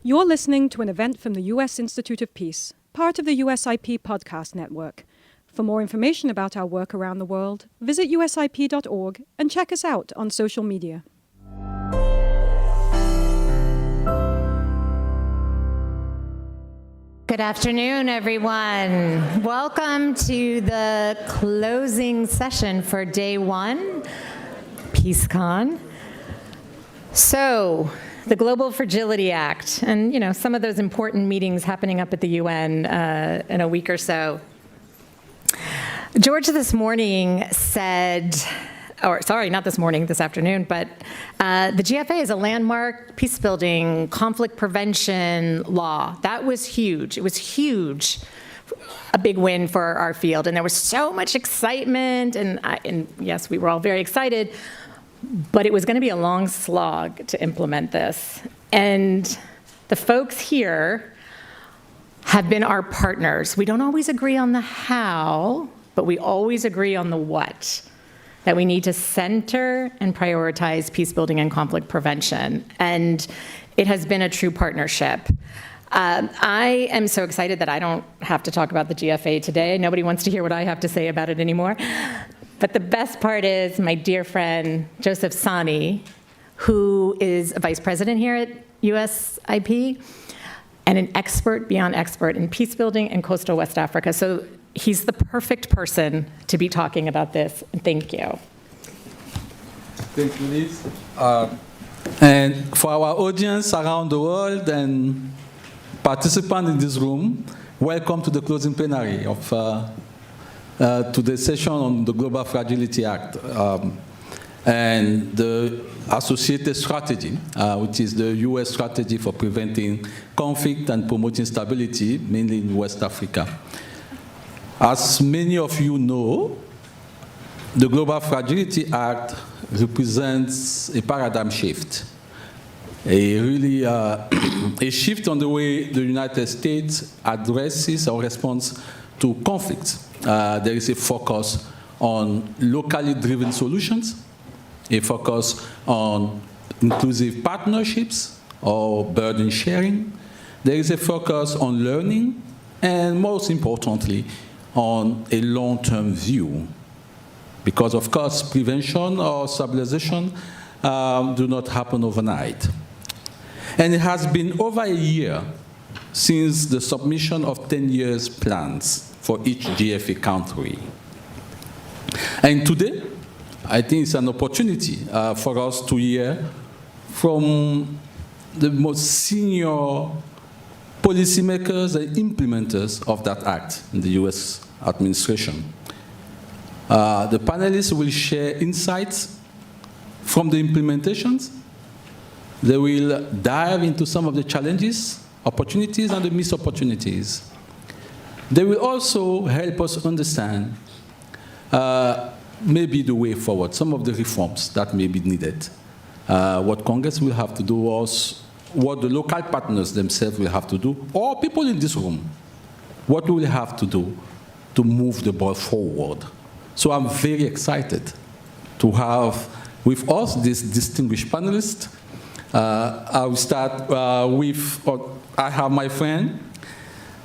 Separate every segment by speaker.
Speaker 1: You're listening to an event from the U.S. Institute of Peace, part of the USIP podcast network. For more information about our work around the world, visit usip.org and check us out on social media.
Speaker 2: Good afternoon, everyone. Welcome to the closing session for day one, PeaceCon. So, the Global Fragility Act, and some of those important meetings happening up at the UN in a week or so. George this morning said, or sorry, not this morning, this afternoon, but the GFA is a landmark peacebuilding, conflict prevention law. That was huge. It was huge, a big win for our field. And there was so much excitement, and yes, we were all very excited, but it was going to be a long slog to implement this. And the folks here have been our partners. We don't always agree on the how, but we always agree on the what. That we need to center and prioritize peacebuilding and conflict prevention. And it has been a true partnership. I am so excited that I don't have to talk about the GFA today. Nobody wants to hear what I have to say about it anymore. But the best part is my dear friend, Joseph Sany, who is a vice president here at USIP, and an expert beyond expert in peacebuilding in coastal West Africa. So he's the perfect person to be talking about this. Thank you.
Speaker 3: Thank you, Liz. And for our audience around the world and participants in this room, welcome to the closing plenary of today's session on the Global Fragility Act and the associated strategy, which is the U.S. strategy for preventing conflict and promoting stability, mainly in West Africa. As many of you know, the Global Fragility Act represents a paradigm shift, a shift on the way the United States addresses or responds to conflict. There is a focus on locally driven solutions, a focus on inclusive partnerships or burden sharing. There is a focus on learning, and most importantly, on a long-term view. Because, of course, prevention or stabilization do not happen overnight. And it has been over a year since the submission of 10 years plans for each GFA country. And today, I think it's an opportunity for us to hear from the most senior policymakers and implementers of that act in the US administration. The panelists will share insights from the implementations. They will dive into some of the challenges, opportunities, and the missed opportunities. They will also help us understand maybe the way forward, some of the reforms that may be needed, what Congress will have to do, what the local partners themselves will have to do, or people in this room, what we will have to do to move the ball forward. So I'm very excited to have with us this distinguished panelist. I will start I have my friend,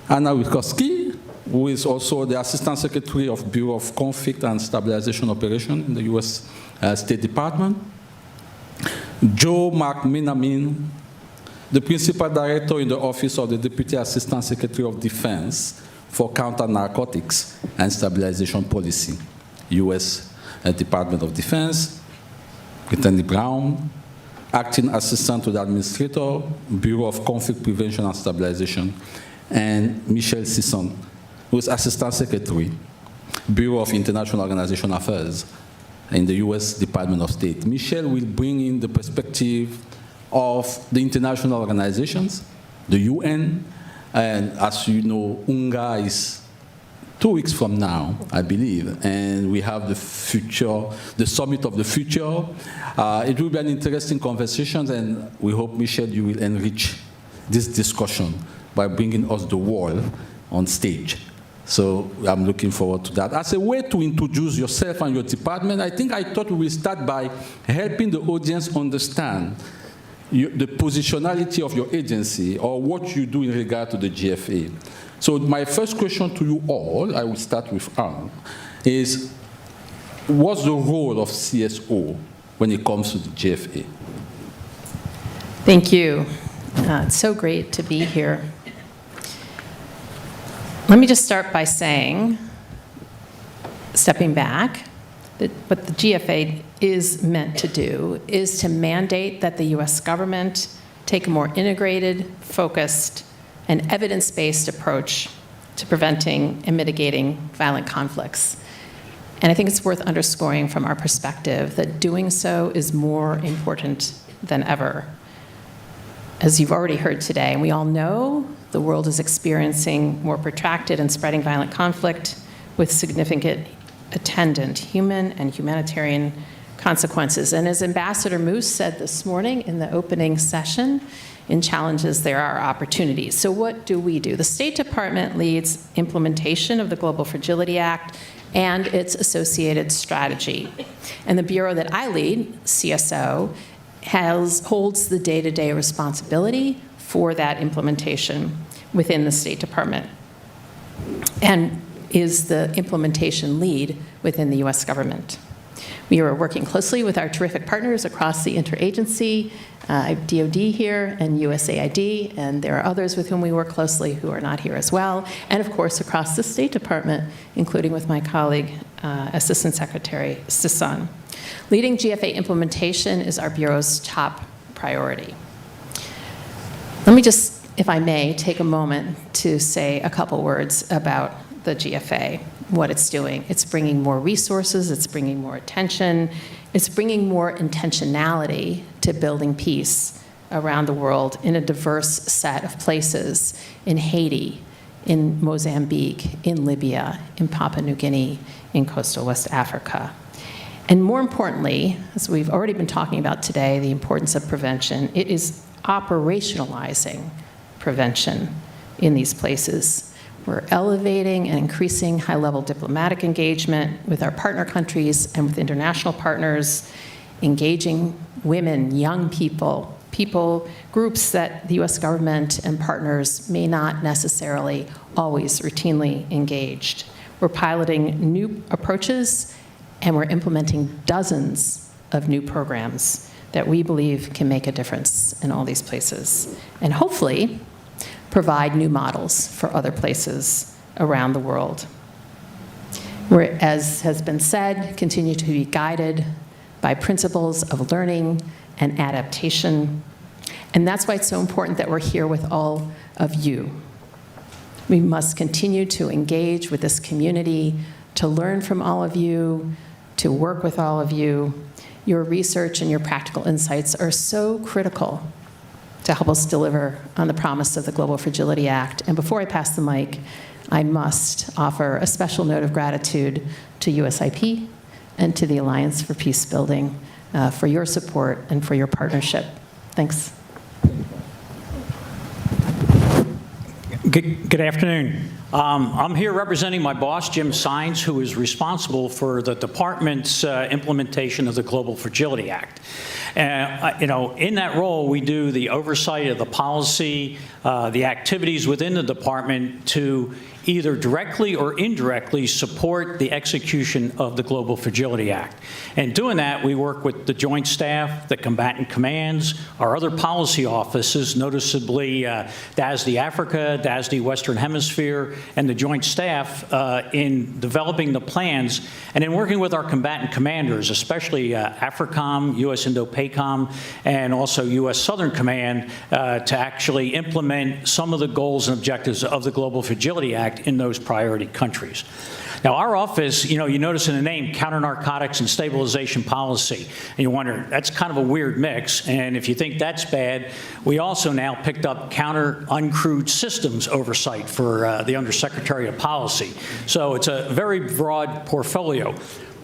Speaker 3: Witkowsky, who is also the Assistant Secretary of Bureau of Conflict and Stabilization Operation in the U.S. State Department. Joe McMenamin, the Principal Director in the Office of the Deputy Assistant Secretary of Defense for Counternarcotics and Stabilization Policy, U.S. Department of Defense. Brittany Brown, Acting Assistant to the Administrator, Bureau of Conflict Prevention and Stabilization, and Michele Sison, who is Assistant Secretary, Bureau of International Organization Affairs in the U.S. Department of State. Michele will bring in the perspective of the international organizations, the UN, and as you know, UNGA is 2 weeks from now, I believe, and we have the Summit of the Future. It will be an interesting conversation, and we hope, Michele, you will enrich this discussion by bringing us the wall on stage. So I'm looking forward to that. As a way to introduce yourself and your department, I thought we will start by helping the audience understand the positionality of your agency or what you do in regard to the GFA. So my first question to you all, I will start with Anne, is what's the role of CSO when it comes to the GFA?
Speaker 4: Thank you. It's so great to be here. Let me just start by saying, stepping back, that what the GFA is meant to do is to mandate that the US government take a more integrated, focused, and evidence-based approach to preventing and mitigating violent conflicts. And I think it's worth underscoring from our perspective that doing so is more important than ever. As you've already heard today, and we all know, the world is experiencing more protracted and spreading violent conflict with significant attendant human and humanitarian consequences. And as Ambassador Moose said this morning in the opening session, in challenges there are opportunities. So what do? The State Department leads implementation of the Global Fragility Act and its associated strategy. And the bureau that I lead, CSO, holds the day-to-day responsibility for that implementation within the State Department and is the implementation lead within the US government. We are working closely with our terrific partners across the interagency, DoD here and USAID, and there are others with whom we work closely who are not here as well, and of course across the State Department, including with my colleague, Assistant Secretary Sison. Leading GFA implementation is our Bureau's top priority. Let me just, if I may, take a moment to say a couple words about the GFA, what it's doing. It's bringing more resources, it's bringing more attention, it's bringing more intentionality to building peace around the world in a diverse set of places, in Haiti, in Mozambique, in Libya, in Papua New Guinea, in coastal West Africa. And more importantly, as we've already been talking about today, the importance of prevention, it is operationalizing prevention in these places. We're elevating and increasing high-level diplomatic engagement with our partner countries and with international partners, engaging women, young people, groups that the US government and partners may not necessarily always routinely engaged. We're piloting new approaches and we're implementing dozens of new programs that we believe can make a difference in all these places, and hopefully provide new models for other places around the world. We're, as has been said, continue to be guided by principles of learning and adaptation, and that's why it's so important that we're here with all of you. We must continue to engage with this community, to learn from all of you, to work with all of you. Your research and your practical insights are so critical to help us deliver on the promise of the Global Fragility Act. And before I pass the mic, I must offer a special note of gratitude to USIP and to the Alliance for Peacebuilding for your support and for your partnership. Thanks.
Speaker 5: Good afternoon. I'm here representing my boss, Jim Sines, who is responsible for the department's implementation of the Global Fragility Act. In that role, we do the oversight of the policy, the activities within the department to either directly or indirectly support the execution of the Global Fragility Act. And doing that, we work with the Joint Staff, the combatant commands, our other policy offices, noticeably DASD Africa, DASD Western Hemisphere, and the Joint Staff in developing the plans, and in working with our combatant commanders, especially AFRICOM, US Indo-PACOM, and also US Southern Command, to actually implement some of the goals and objectives of the Global Fragility Act in those priority countries. Now, our office, you notice in the name, Counternarcotics and Stabilization Policy, and you wonder, that's kind of a weird mix, and if you think that's bad, we also now picked up Counter-Uncrewed Systems Oversight for the Undersecretary of Policy. So it's a very broad portfolio.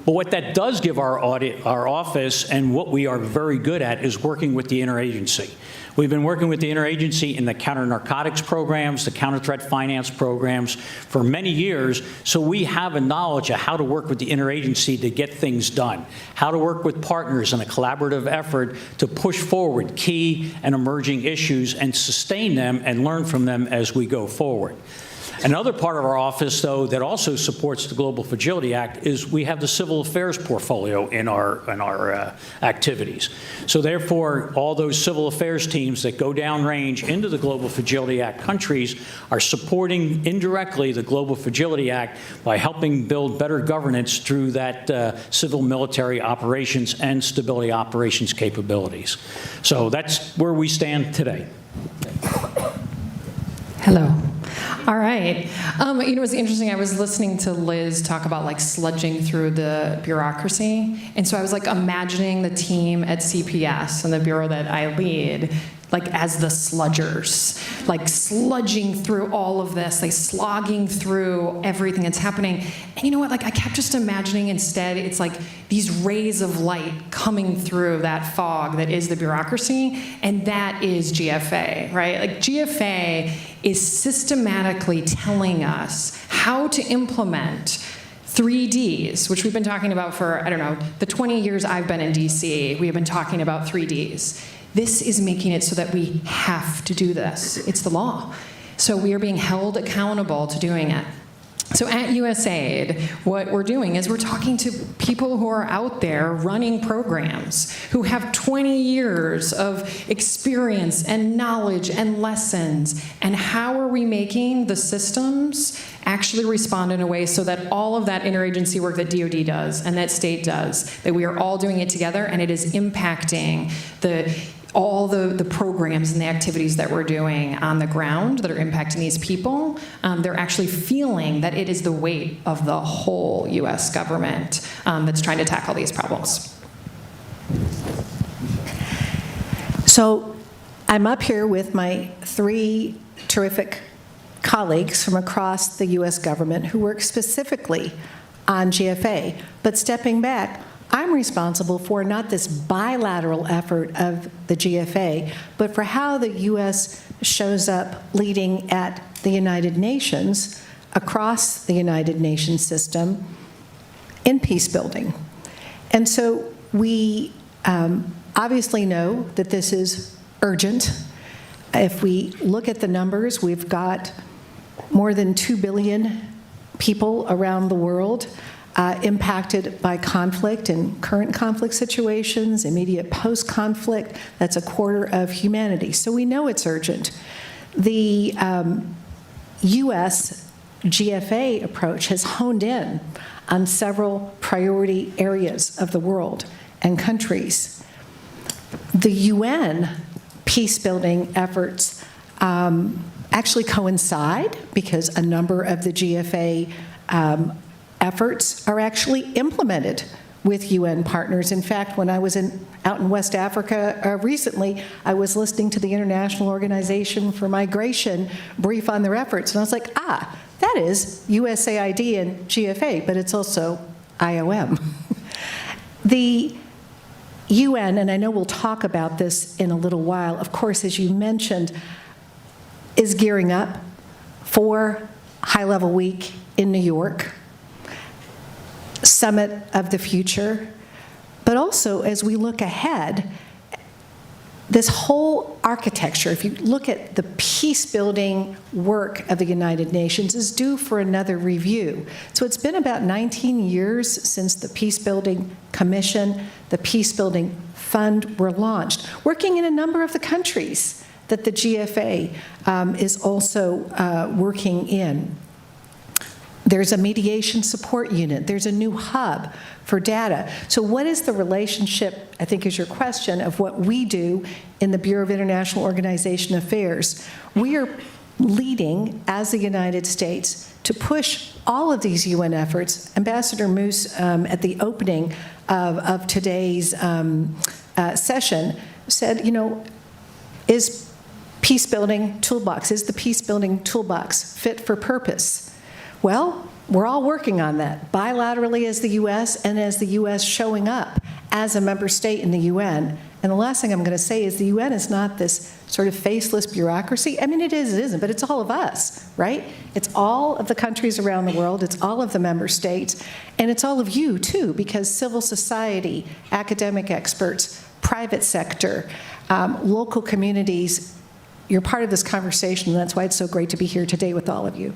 Speaker 5: But what that does give our office, and what we are very good at, is working with the interagency. We've been working with the interagency in the counter-narcotics programs, the counter-threat finance programs for many years, so we have a knowledge of how to work with the interagency to get things done, how to work with partners in a collaborative effort to push forward key and emerging issues and sustain them and learn from them as we go forward. Another part of our office, though, that also supports the Global Fragility Act is we have the civil affairs portfolio in our activities. So therefore, all those civil affairs teams that go downrange into the Global Fragility Act countries are supporting indirectly the Global Fragility Act by helping build better governance through that civil military operations and stability operations capabilities. So that's where we stand today.
Speaker 4: Hello. All right. You know, it was interesting. I was listening to Liz talk about like sludging through the bureaucracy. And so I was like imagining the team at CPS and the bureau that I lead, like as the sludgers, like sludging through all of this, like slogging through everything that's happening. And you know what? Like I kept just imagining instead, it's like these rays of light coming through that fog that is the bureaucracy, and that is GFA, right? Like GFA is systematically telling us how to implement 3Ds, which we've been talking about for, I don't know, the 20 years I've been in DC, we have been talking about 3Ds. This is making it so that we have to do this. It's the law. So we are being held accountable to doing it. So at USAID, what we're doing is we're talking to people who are out there running programs, who have 20 years of experience and knowledge and lessons, and how are we making the systems actually respond in a way so that all of that interagency work that DoD does and that state does, that we are all doing it together and it is impacting all the programs and the activities that we're doing on the ground that are impacting these people. They're actually feeling that it is the weight of the whole US government that's trying to tackle these problems.
Speaker 6: So I'm up here with my 3 terrific colleagues from across the US government who work specifically on GFA, but stepping back, I'm responsible for not this bilateral effort of the GFA, but for how the U.S. shows up leading at the United Nations, across the United Nations system, in peace building. And so we obviously know that this is urgent. If we look at the numbers, we've got more than 2 billion people around the world impacted by conflict and current conflict situations, immediate post-conflict. That's 1/4 of humanity. So we know it's urgent. The U.S. GFA approach has honed in on several priority areas of the world and countries. The UN peace-building efforts actually coincide because a number of the GFA efforts are actually implemented with UN partners. In fact, when I was out in West Africa recently, I was listening to the International Organization for Migration brief on their efforts, and I was like, that is USAID and GFA, but it's also IOM. The UN, and I know we'll talk about this in a little while, of course, as you mentioned, is gearing up for High Level Week in New York, Summit of the Future, but also as we look ahead, this whole architecture, if you look at the peace-building work of the United Nations, is due for another review. So it's been about 19 years since the Peacebuilding Commission, the Peacebuilding Fund were launched, working in a number of the countries that the GFA is also working in. There's a mediation support unit. There's a new hub for data. So what is the relationship, I think is your question, of what we do in the Bureau of International Organization Affairs? We are leading, as the United States, to push all of these UN efforts. Ambassador Moose, at the opening of today's session, said, you know, is peace-building toolbox, is the peace-building toolbox fit for purpose? Well, we're all working on that, bilaterally as the U.S. and as the U.S. showing up as a member state in the UN And the last thing I'm going to say is the UN is not this sort of faceless bureaucracy. I mean, it is, it isn't, but it's all of us, right? It's all of the countries around the world, it's all of the member states, and it's all of you, too, because civil society, academic experts, private sector, local communities, you're part of this conversation, and that's why it's so great to be here today with all of you.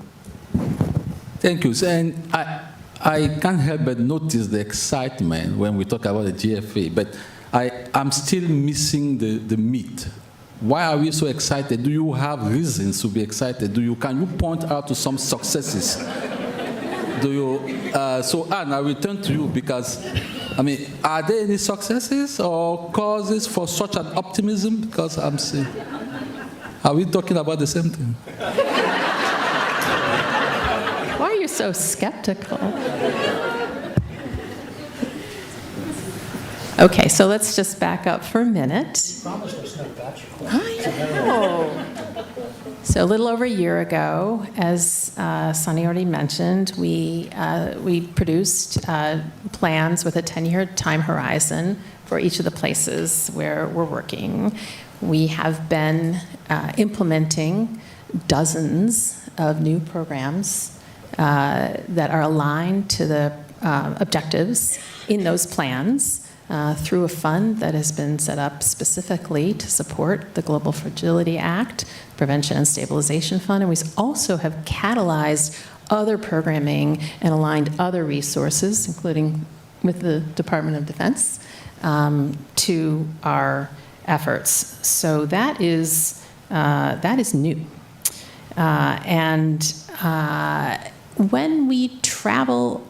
Speaker 3: Thank you. And I can't help but notice the excitement when we talk about the GFA, but I'm still missing the meat. Why are we so excited? Do you have reasons to be excited? Can you point out to some successes? So Anne, I return to you because, I mean, are there any successes or causes for such an optimism? Because I'm saying, are we talking about the same thing?
Speaker 4: Why are you so skeptical? Okay, so let's just back up for a minute. I know. So a little over a year ago, as Sany already mentioned, we produced plans with a 10-year time horizon for each of the places where we're working. We have been implementing dozens of new programs that are aligned to the objectives in those plans through a fund that has been set up specifically to support the Global Fragility Act, Prevention and Stabilization Fund, and we also have catalyzed other programming and aligned other resources, including with the Department of Defense, to our efforts. So that is new. When we travel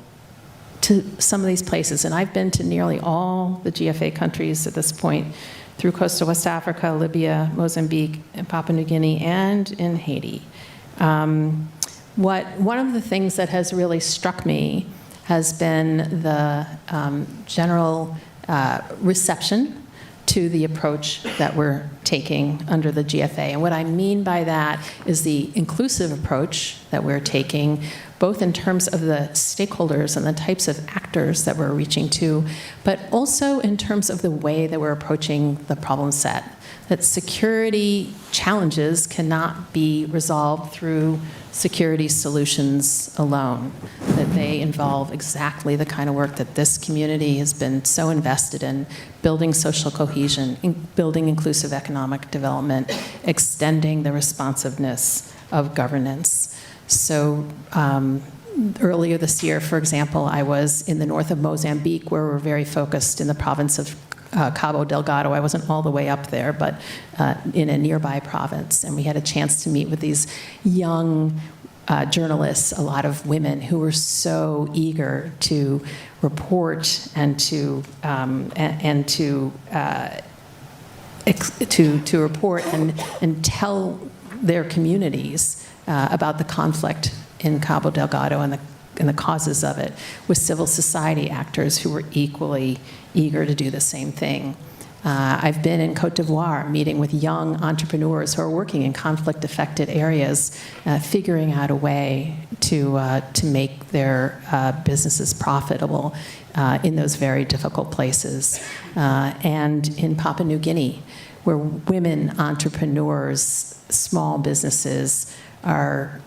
Speaker 4: to some of these places, and I've been to nearly all the GFA countries at this point, through coastal West Africa, Libya, Mozambique, and Papua New Guinea, and in Haiti. One of the things that has really struck me has been the general reception to the approach that we're taking under the GFA. And what I mean by that is the inclusive approach that we're taking, both in terms of the stakeholders and the types of actors that we're reaching to, but also in terms of the way that we're approaching the problem set. That security challenges cannot be resolved through security solutions alone, that they involve exactly the kind of work that this community has been so invested in, building social cohesion, building inclusive economic development, extending the responsiveness of governance. So earlier this year, for example, I was in the north of Mozambique, where we're very focused in the province of Cabo Delgado. I wasn't all the way up there, but in a nearby province. And we had a chance to meet with these young journalists, a lot of women who were so eager to report and to report and tell their communities about the conflict in Cabo Delgado and the causes of it, with civil society actors who were equally eager to do the same thing. I've been in Cote d'Ivoire meeting with young entrepreneurs who are working in conflict-affected areas, figuring out a way to make their businesses profitable in those very difficult places. And in Papua New Guinea, where women entrepreneurs, small businesses are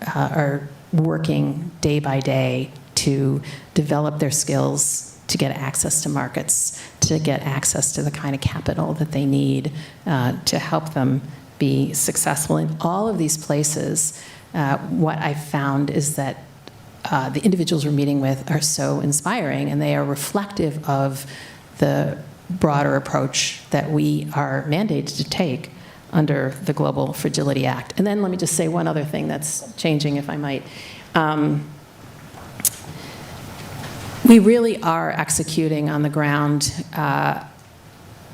Speaker 4: working day by day to develop their skills, to get access to markets, to get access to the kind of capital that they need to help them be successful. In all of these places, what I've found is that the individuals we're meeting with are so inspiring, and they are reflective of the broader approach that we are mandated to take under the Global Fragility Act. And then let me just say one other thing that's changing, if I might. We really are executing on the ground a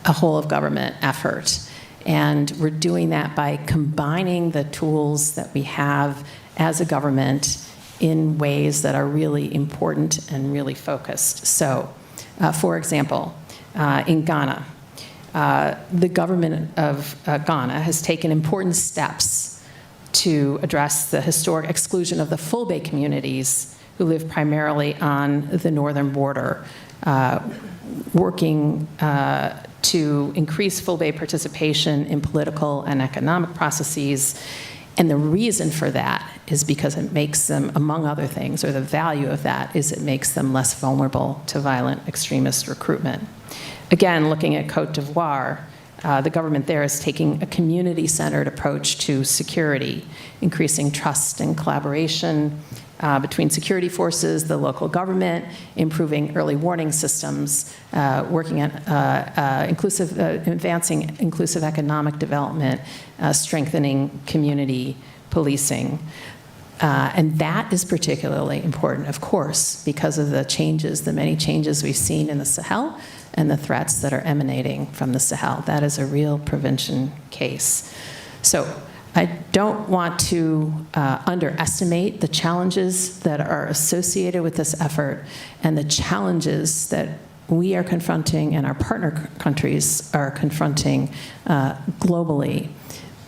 Speaker 4: whole of government effort. And we're doing that by combining the tools that we have as a government in ways that are really important and really focused. So, for example, in Ghana, the government of Ghana has taken important steps to address the historic exclusion of the Fulbe communities who live primarily on the northern border, working to increase full-day participation in political and economic processes. And the reason for that is because it makes them, among other things, or the value of that is it makes them less vulnerable to violent extremist recruitment. Again, looking at Côte d'Ivoire, the government there is taking a community-centered approach to security, increasing trust and collaboration between security forces, the local government, improving early warning systems, working at advancing inclusive economic development, strengthening community policing. And that is particularly important, of course, because of the many changes we've seen in the Sahel and the threats that are emanating from the Sahel. That is a real prevention case. So I don't want to underestimate the challenges that are associated with this effort and the challenges that we are confronting and our partner countries are confronting globally.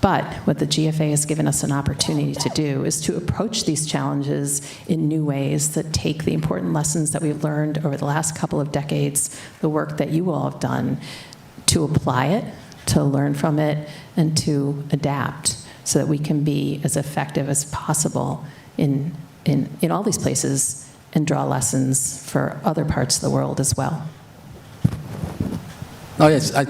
Speaker 4: But what the GFA has given us an opportunity to do is to approach these challenges in new ways that take the important lessons that we've learned over the last couple of decades, the work that you all have done, to apply it, to learn from it, and to adapt so that we can be as effective as possible in all these places and draw lessons for other parts of the world as well.
Speaker 3: Oh, yes. I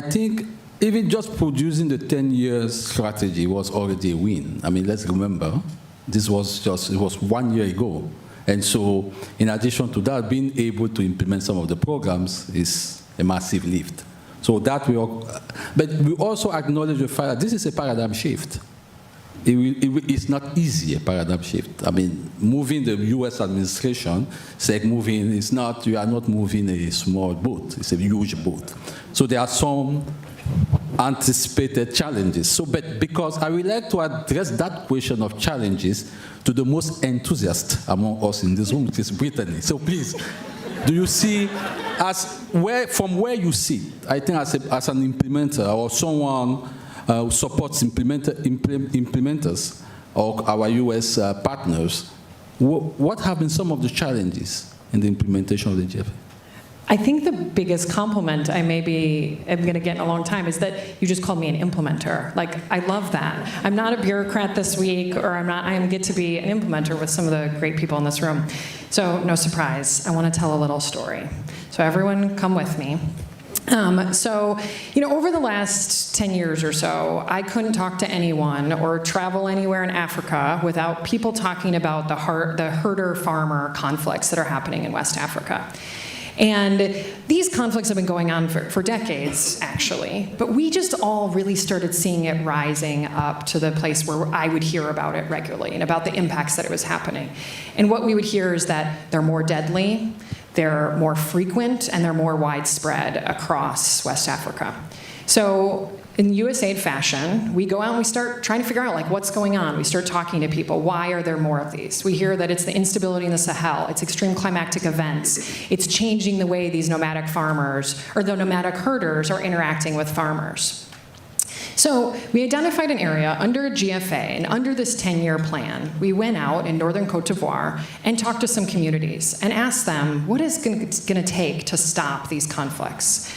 Speaker 3: think even just producing the 10-year strategy was already a win. I mean, let's remember, it was 1 year ago. And so, in addition to that, being able to implement some of the programs is a massive lift. So that but we also acknowledge the fact that this is a paradigm shift. It's not easy, a paradigm shift. I mean, moving the U.S. administration, it's like moving, you are not moving a small boat, it's a huge boat. So there are some anticipated challenges. So, but because I would like to address that question of challenges to the most enthusiast among us in this room, which is Brittany. So please, do you see, from where you sit, I think as an implementer or someone who supports implementers or our U.S. partners, what have been some of the challenges in the implementation of the GFA?
Speaker 7: I think the biggest compliment I'm going to get in a long time is that you just called me an implementer. Like, I love that. I'm not a bureaucrat this week, or I get to be an implementer with some of the great people in this room. So, no surprise, I want to tell a little story. So everyone come with me. Over the last 10 years or so, I couldn't talk to anyone or travel anywhere in Africa without people talking about the herder-farmer conflicts that are happening in West Africa. And these conflicts have been going on for decades, actually, but we just all really started seeing it rising up to the place where I would hear about it regularly and about the impacts that it was happening. And what we would hear is that they're more deadly, they're more frequent, and they're more widespread across West Africa. So in USAID fashion, we go out and we start trying to figure out, like, what's going on. We start talking to people. Why are there more of these? We hear that it's the instability in the Sahel. It's extreme climatic events. It's changing the way these nomadic farmers or the nomadic herders are interacting with farmers. So we identified an area under a GFA, and under this 10-year plan, we went out in northern Côte d'Ivoire and talked to some communities and asked them, what is going to take to stop these conflicts?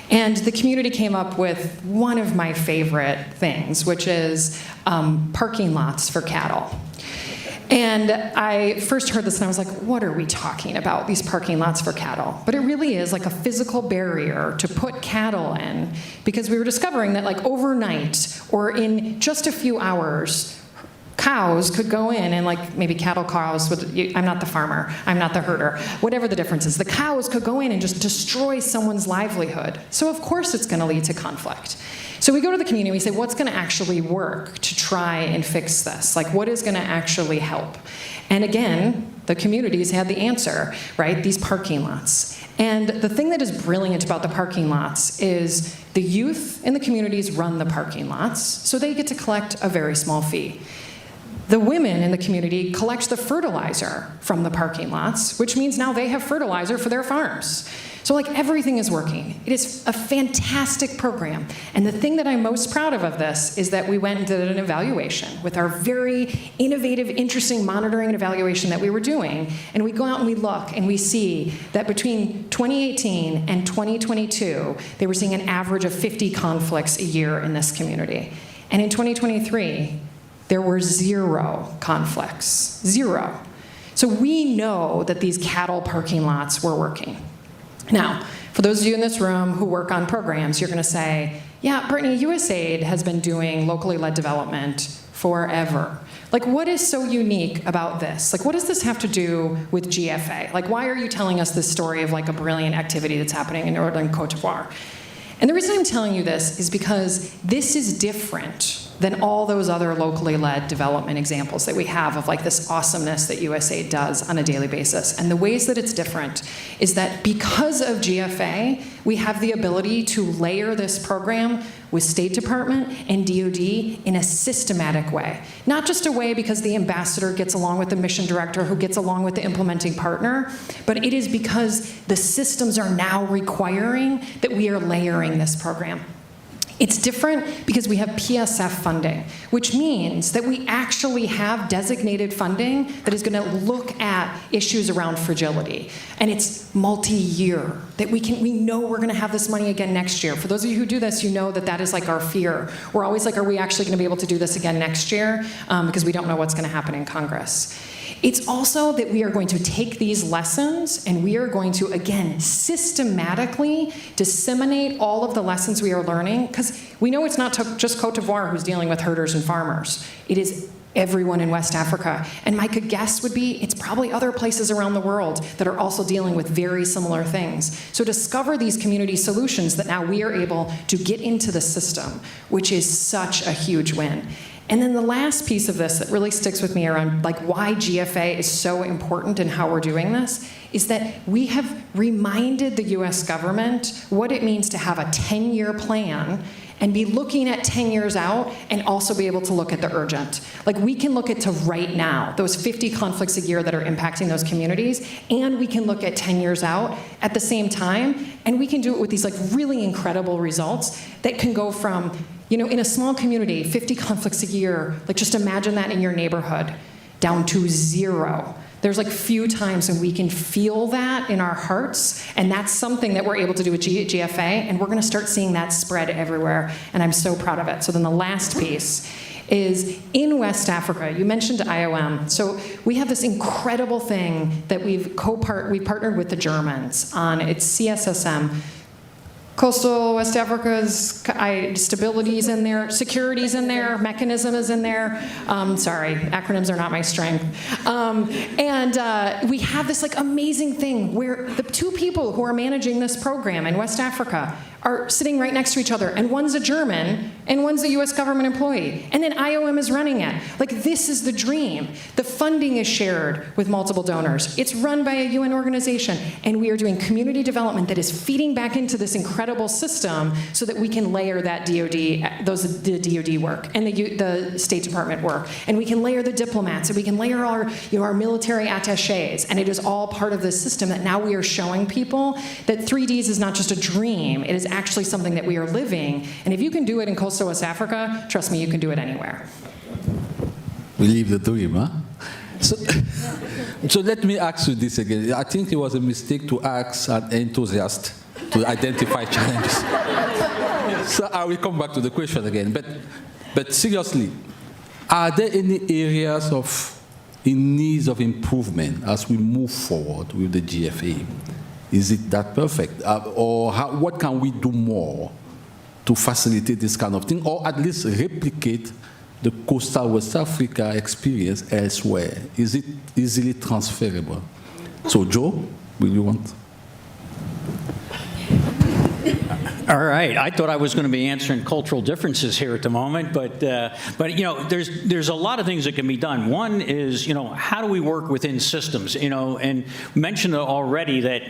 Speaker 7: And the community came up with one of my favorite things, which is parking lots for cattle. And I first heard this and I was like, what are we talking about, these parking lots for cattle? But it really is like a physical barrier to put cattle in, because we were discovering that, like, overnight or in just a few hours, cows could go in and, like, maybe cattle cows, I'm not the farmer, I'm not the herder, whatever the difference is, the cows could go in and just destroy someone's livelihood. So of course it's going to lead to conflict. So we go to the community and we say, what's going to actually work to try and fix this? Like, what is going to actually help? And again, the communities had the answer, right? These parking lots. And the thing that is brilliant about the parking lots is the youth in the communities run the parking lots, so they get to collect a very small fee. The women in the community collect the fertilizer from the parking lots, which means now they have fertilizer for their farms. So like everything is working. It is a fantastic program. And the thing that I'm most proud of this is that we went and did an evaluation with our very innovative, interesting monitoring and evaluation that we were doing. And we go out and we look and we see that between 2018 and 2022, they were seeing an average of 50 conflicts a year in this community. And in 2023, there were 0 conflicts, 0. So we know that these cattle parking lots were working. Now, for those of you in this room who work on programs, you're going to say, yeah, Brittany, USAID has been doing locally led development forever. Like, what is so unique about this? Like, what does this have to do with GFA? Like, why are you telling us this story of like a brilliant activity that's happening in Northern Cote d'Ivoire? And the reason I'm telling you this is because this is different than all those other locally led development examples that we have of like this awesomeness that USAID does on a daily basis. And the ways that it's different is that because of GFA, we have the ability to layer this program with State Department and DoD in a systematic way. Not just a way because the ambassador gets along with the mission director who gets along with the implementing partner, but it is because the systems are now requiring that we are layering this program. It's different because we have PSF funding, which means that we actually have designated funding that is going to look at issues around fragility. And it's multi-year, that we know we're going to have this money again next year. For those of you who do this, you know that that is like our fear. We're always like, are we actually going to be able to do this again next year? Because we don't know what's going to happen in Congress. It's also that we are going to take these lessons and we are going to, again, systematically disseminate all of the lessons we are learning, because we know it's not just Cote d'Ivoire who's dealing with herders and farmers. It is everyone in West Africa. And my good guess would be it's probably other places around the world that are also dealing with very similar things. So discover these community solutions that now we are able to get into the system, which is such a huge win. And then the last piece of this that really sticks with me around like why GFA is so important and how we're doing this is that we have reminded the US government what it means to have a 10-year plan and be looking at 10 years out and also be able to look at the urgent. Like we can look at to right now, those 50 conflicts a year that are impacting those communities, and we can look at 10 years out at the same time, and we can do it with these like really incredible results that can go from, you know, in a small community, 50 conflicts a year, like just imagine that in your neighborhood, down to 0. There's like few times when we can feel that in our hearts, and that's something that we're able to do with GFA, and we're gonna start seeing that spread everywhere, and I'm so proud of it. So then the last piece is in West Africa, you mentioned IOM. So we have this incredible thing that we've partnered with the Germans on, it's CSSM. Coastal West Africa's stability is in there, security is in there, mechanism is in there. Sorry, acronyms are not my strength. And we have this like amazing thing where the two people who are managing this program in West Africa are sitting right next to each other, and one's a German and one's a US government employee, and then IOM is running it. Like this is the dream. The funding is shared with multiple donors. It's run by a UN organization, and we are doing community development that is feeding back into this incredible system so that we can layer that the DoD work and the State Department work, and we can layer the diplomats, and we can layer our military attaches, and it is all part of this system that now we are showing people that 3Ds is not just a dream, it is actually something that we are living. And if you can do it in coastal West Africa, trust me, you can do it anywhere.
Speaker 3: We live the dream, huh? So let me ask you this again. I think it was a mistake to ask an enthusiast to identify challenges. So I will come back to the question again. But seriously, are there any areas in need of improvement as we move forward with the GFA? Is it that perfect? Or what can we do more to facilitate this kind of thing, or at least replicate the coastal West Africa experience elsewhere? Is it easily transferable? So Joe, will you want?
Speaker 5: All right. I thought I was going to be answering cultural differences here at the moment, but you know, there's a lot of things that can be done. One is, you know, how do we work within systems? You know, and mentioned already that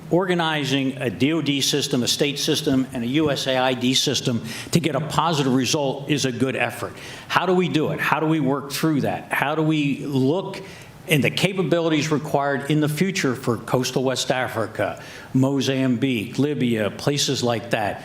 Speaker 5: organizing a DoD system, a state system, and a USAID system to get a positive result is a good effort. How do we do it? How do we work through that? How do we look and the capabilities required in the future for coastal West Africa, Mozambique, Libya, places like that.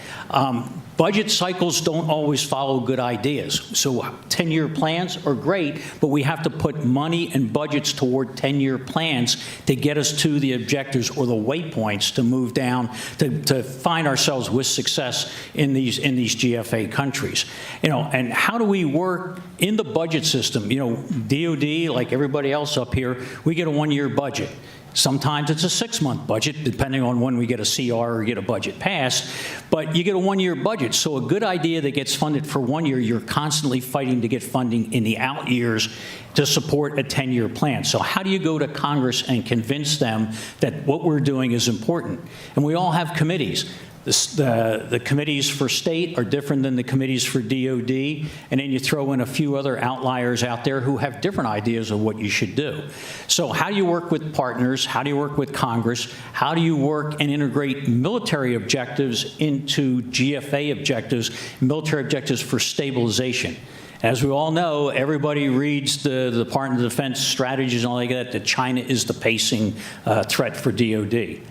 Speaker 5: Budget cycles don't always follow good ideas. So 10-year plans are great, but we have to put money and budgets toward 10-year plans to get us to the objectives or the waypoints to move down, to find ourselves with success in these GFA countries. And how do we work in the budget system? DOD, like everybody else up here, we get a one-year budget. Sometimes it's a 6-month budget, depending on when we get a CR or get a budget passed, but you get a one-year budget. So a good idea that gets funded for 1 year, you're constantly fighting to get funding in the out years to support a 10-year plan. So how do you go to Congress and convince them that what we're doing is important? And we all have committees. The committees for state are different than the committees for DOD, and then you throw in a few other outliers out there who have different ideas of what you should do. So how do you work with partners? How do you work with Congress? How do you work and integrate military objectives into GFA objectives, military objectives for stabilization? As we all know, everybody reads the Department of Defense strategies and all like that China is the pacing threat for DOD.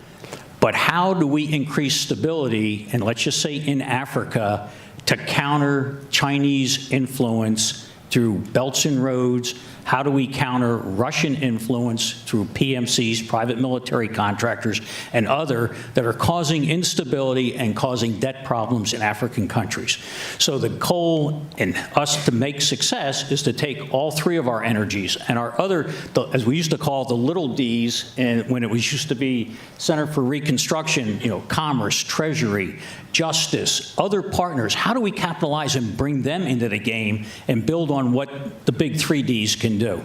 Speaker 5: But how do we increase stability, and let's just say in Africa, to counter Chinese influence through belts and roads? How do we counter Russian influence through PMCs, private military contractors, and other that are causing instability and causing debt problems in African countries? So the goal in us to make success is to take all three of our energies and our other, as we used to call the little Ds, and when it was used to be Center for Reconstruction, commerce, treasury, justice, other partners. How do we capitalize and bring them into the game and build on what the big 3 Ds can do?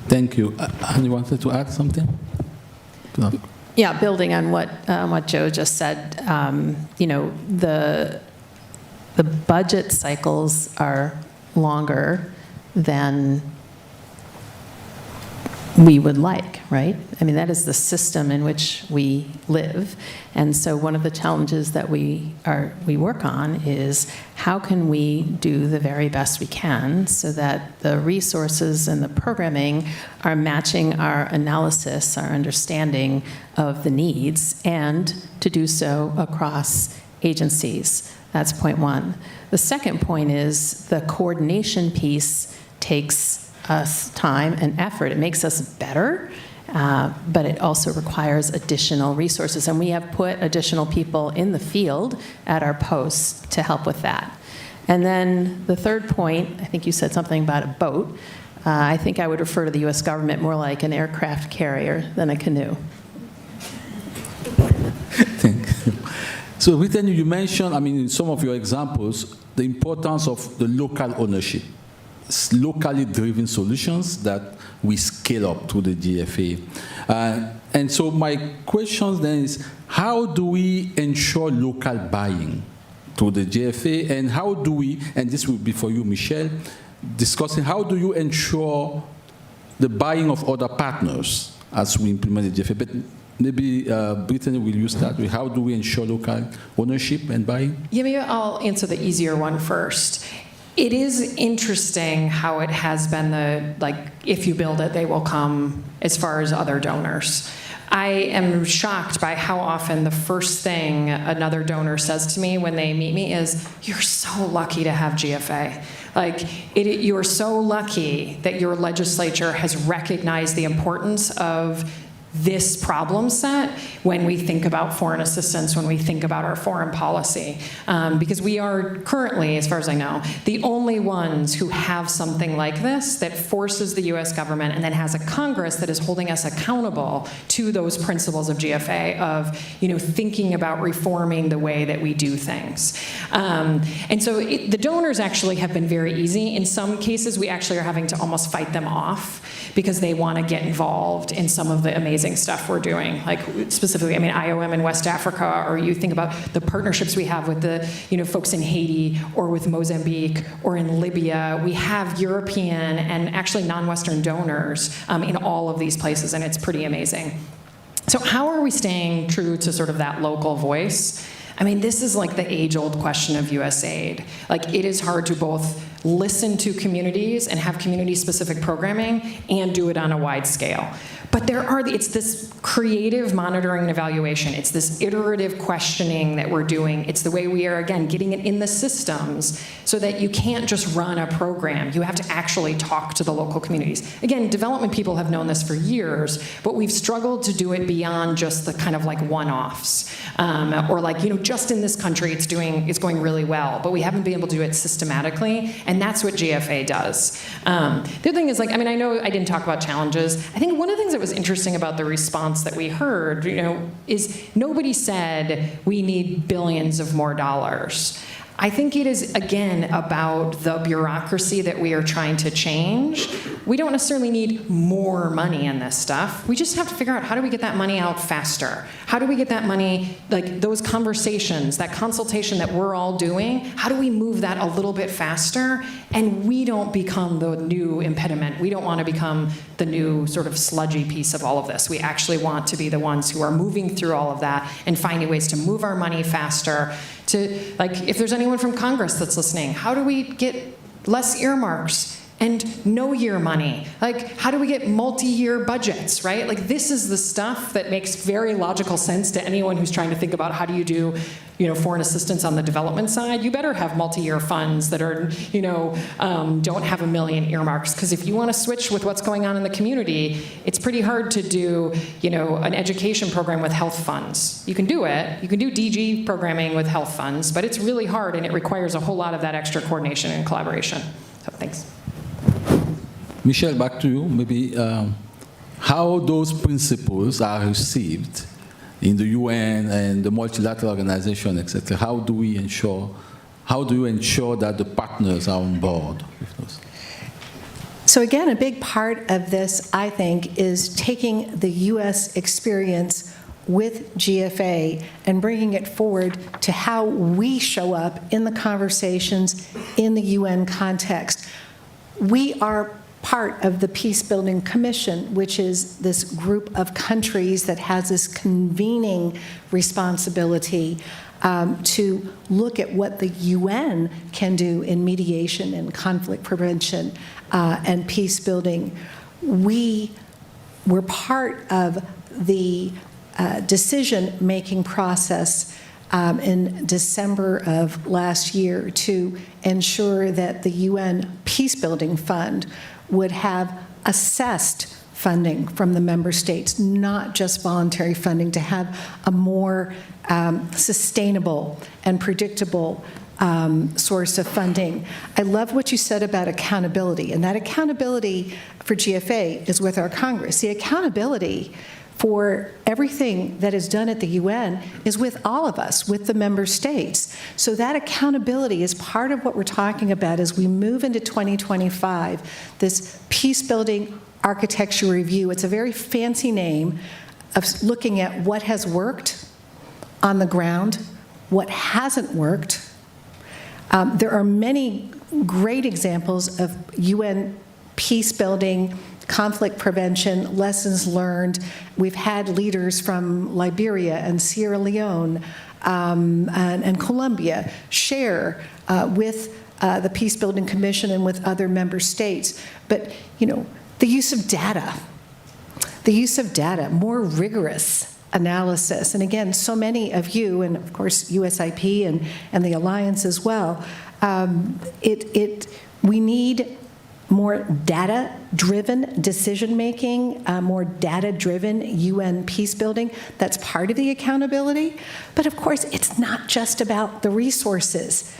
Speaker 3: Thank you. You wanted to add something? No.
Speaker 4: Yeah, building on what Joe just said, the budget cycles are longer than we would like, right? I mean, that is the system in which we live. And so one of the challenges that we work on is how can we do the very best we can so that the resources and the programming are matching our analysis, our understanding of the needs, and to do so across agencies. That's point one. The second point is the coordination piece takes us time and effort. It makes us better, but it also requires additional resources. And we have put additional people in the field at our posts to help with that. And then the third point, I think you said something about a boat. I think I would refer to the U.S. government more like an aircraft carrier than a canoe.
Speaker 3: Thank you. So, Brittany, you mentioned, in some of your examples, the importance of the local ownership. Locally driven solutions that we scale up to the GFA. And so my question then is, how do we ensure local buying to the GFA, and how do we, and this will be for you, Michele, discussing how do you ensure the buying of other partners as we implement the GFA? But maybe Brittany, will you start with how do we ensure local ownership and buying?
Speaker 7: Yeah, maybe I'll answer the easier one first. It is interesting how it has been if you build it, they will come as far as other donors. I am shocked by how often the first thing another donor says to me when they meet me is, "You're so lucky to have GFA. You're so lucky that your legislature has recognized the importance of this problem set when we think about foreign assistance, when we think about our foreign policy. Because we are currently, as far as I know, the only ones who have something like this that forces the US government and then has a Congress that is holding us accountable to those principles of GFA, of thinking about reforming the way that we do things. And so the donors actually have been very easy. In some cases, we actually are having to almost fight them off because they want to get involved in some of the amazing stuff we're doing, like specifically, IOM in West Africa, or you think about the partnerships we have with the folks in Haiti or with Mozambique or in Libya. We have European and actually non-Western donors in all of these places, and it's pretty amazing. So how are we staying true to sort of that local voice? This is like the age-old question of USAID. It is hard to both listen to communities and have community-specific programming and do it on a wide scale. But it's this creative monitoring and evaluation. It's this iterative questioning that we're doing. It's the way we are, again, getting it in the systems so that you can't just run a program. You have to actually talk to the local communities. Again, development people have known this for years, but we've struggled to do it beyond just the kind of like one-offs. Or like, just in this country, it's going really well, but we haven't been able to do it systematically, and that's what GFA does. The other thing is, I know I didn't talk about challenges. I think one of the things that was interesting about the response that we heard, is nobody said we need billions of more dollars. I think it is, again, about the bureaucracy that we are trying to change. We don't necessarily need more money in this stuff. We just have to figure out, how do we get that money out faster? How do we get that money, like those conversations, that consultation that we're all doing, how do we move that a little bit faster? And we don't become the new impediment. We don't want to become the new sort of sludgy piece of all of this. We actually want to be the ones who are moving through all of that and finding ways to move our money faster. If there's anyone from Congress that's listening, how do we get less earmarks and no year money? How do we get multi-year budgets, right? This is the stuff that makes very logical sense to anyone who's trying to think about how do you do, foreign assistance on the development side. You better have multi-year funds that are, don't have a million earmarks, because if you want to switch with what's going on in the community, it's pretty hard to do, an education program with health funds. You can do it. You can do DG programming with health funds, but it's really hard, and it requires a whole lot of that extra coordination and collaboration. So thanks.
Speaker 3: Michele, back to you. Maybe how those principles are received in the UN and the multilateral organization, etc. How do you ensure that the partners are on board with those?
Speaker 6: So again, a big part of this, I think, is taking the U.S. experience with GFA and bringing it forward to how we show up in the conversations in the UN context. We are part of the Peacebuilding Commission, which is this group of countries that has this convening responsibility to look at what the UN can do in mediation and conflict prevention and peace building. We were part of the decision-making process in December of last year to ensure that the UN Peacebuilding Fund would have assessed funding from the member states, not just voluntary funding, to have a more sustainable and predictable source of funding. I love what you said about accountability, and that accountability for GFA is with our Congress. The accountability for everything that is done at the UN is with all of us, with the member states. So that accountability is part of what we're talking about as we move into 2025, this peace-building architecture review. It's a very fancy name of looking at what has worked on the ground, what hasn't worked. There are many great examples of UN peace-building, conflict prevention, lessons learned. We've had leaders from Liberia and Sierra Leone and Colombia share with the Peacebuilding Commission and with other member states. But, the use of data, more rigorous analysis. And again, so many of you, and of course USIP and the Alliance as well, we need more data-driven decision-making, more data-driven UN peacebuilding. That's part of the accountability. But of course, it's not just about the resources.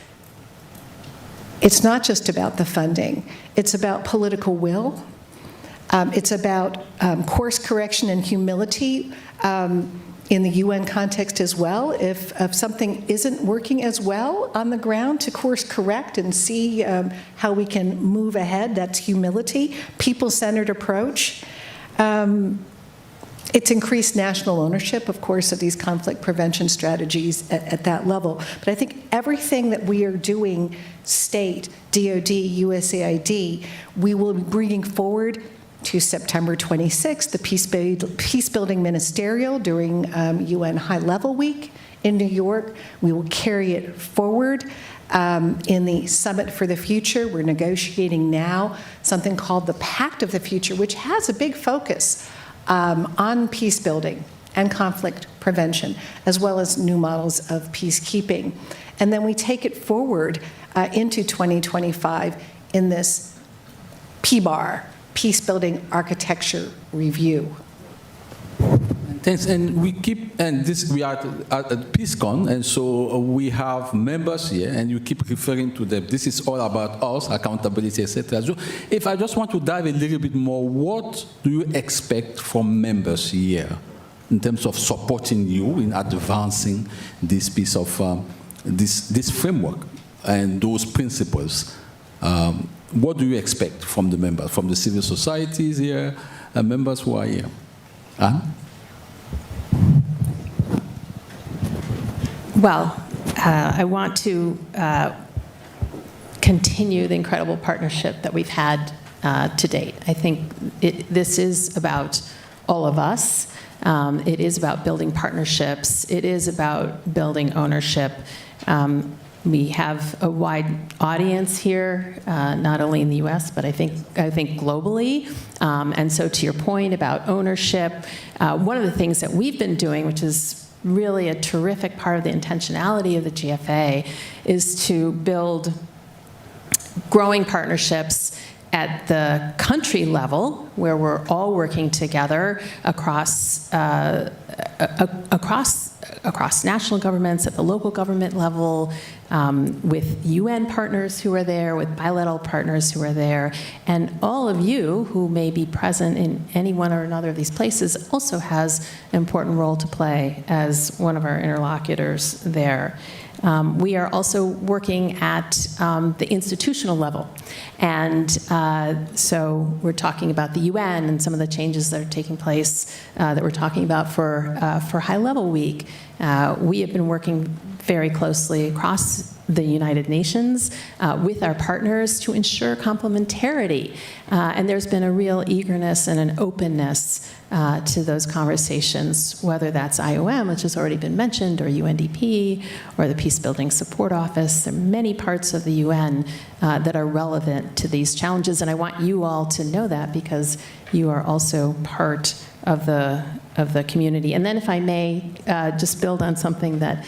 Speaker 6: It's not just about the funding. It's about political will. It's about course correction and humility in the UN context as well. If something isn't working as well on the ground, to course correct and see how we can move ahead. That's humility, people-centered approach. It's increased national ownership, of course, of these conflict prevention strategies at that level. But I think everything that we are doing, state, DOD, USAID, we will be bringing forward to September 26th, the Peacebuilding Ministerial during UN High Level Week in New York. We will carry it forward In the Summit for the Future, we're negotiating now something called the Pact of the Future, which has a big focus on peace building and conflict prevention, as well as new models of peacekeeping. And then we take it forward into 2025 in this PBAR, Peacebuilding Architecture Review.
Speaker 3: Thanks, and we are at PeaceCon, and so we have members here, and you keep referring to them. This is all about us, accountability, etc. So if I just want to dive a little bit more, what do you expect from members here in terms of supporting you in advancing this piece of this framework and those principles? What do you expect from the members, from the civil societies here, members who are here?
Speaker 4: Well, I want to continue the incredible partnership that we've had to date. I think this is about all of us. It is about building partnerships. It is about building ownership. We have a wide audience here, not only in the U.S., but I think globally. And so to your point about ownership, one of the things that we've been doing, which is really a terrific part of the intentionality of the GFA, is to build growing partnerships at the country level, where we're all working together across national governments, at the local government level, with UN partners who are there, with bilateral partners who are there. And all of you who may be present in any one or another of these places also has an important role to play as one of our interlocutors there. We are also working at the institutional level. And so we're talking about the UN and some of the changes that are taking place that we're talking about for High Level Week. We have been working very closely across the United Nations with our partners to ensure complementarity. And there's been a real eagerness and an openness to those conversations, whether that's IOM, which has already been mentioned, or UNDP, or the Peacebuilding Support Office. There are many parts of the UN that are relevant to these challenges, and I want you all to know that because you are also part of the community. And then if I may just build on something that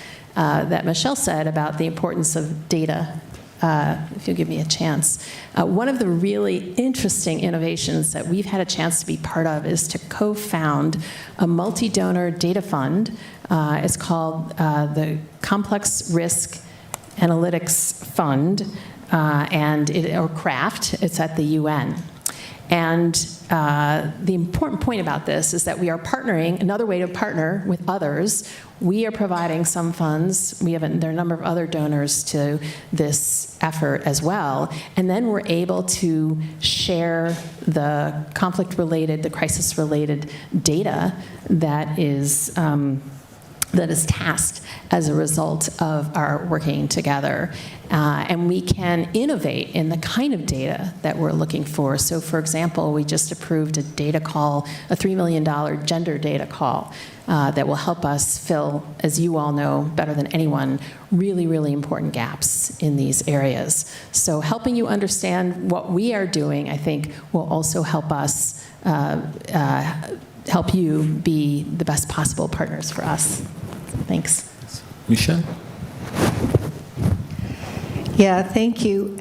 Speaker 4: Michele said about the importance of data, if you'll give me a chance. One of the really interesting innovations that we've had a chance to be part of is to co-found a multi-donor data fund. It's called the Complex Risk Analytics Fund, or CRAFT. It's at the UN. And the important point about this is that we are partnering, another way to partner with others. We are providing some funds. There are a number of other donors to this effort as well. And then we're able to share the conflict-related, the crisis-related data that is tasked as a result of our working together. And we can innovate in the kind of data that we're looking for. So for example, we just approved a data call, a $3 million gender data call that will help us fill, as you all know better than anyone, really, really important gaps in these areas. So helping you understand what we are doing, I think, will also help us, help you be the best possible partners for us. Thanks.
Speaker 3: Michele?
Speaker 6: Yeah, thank you.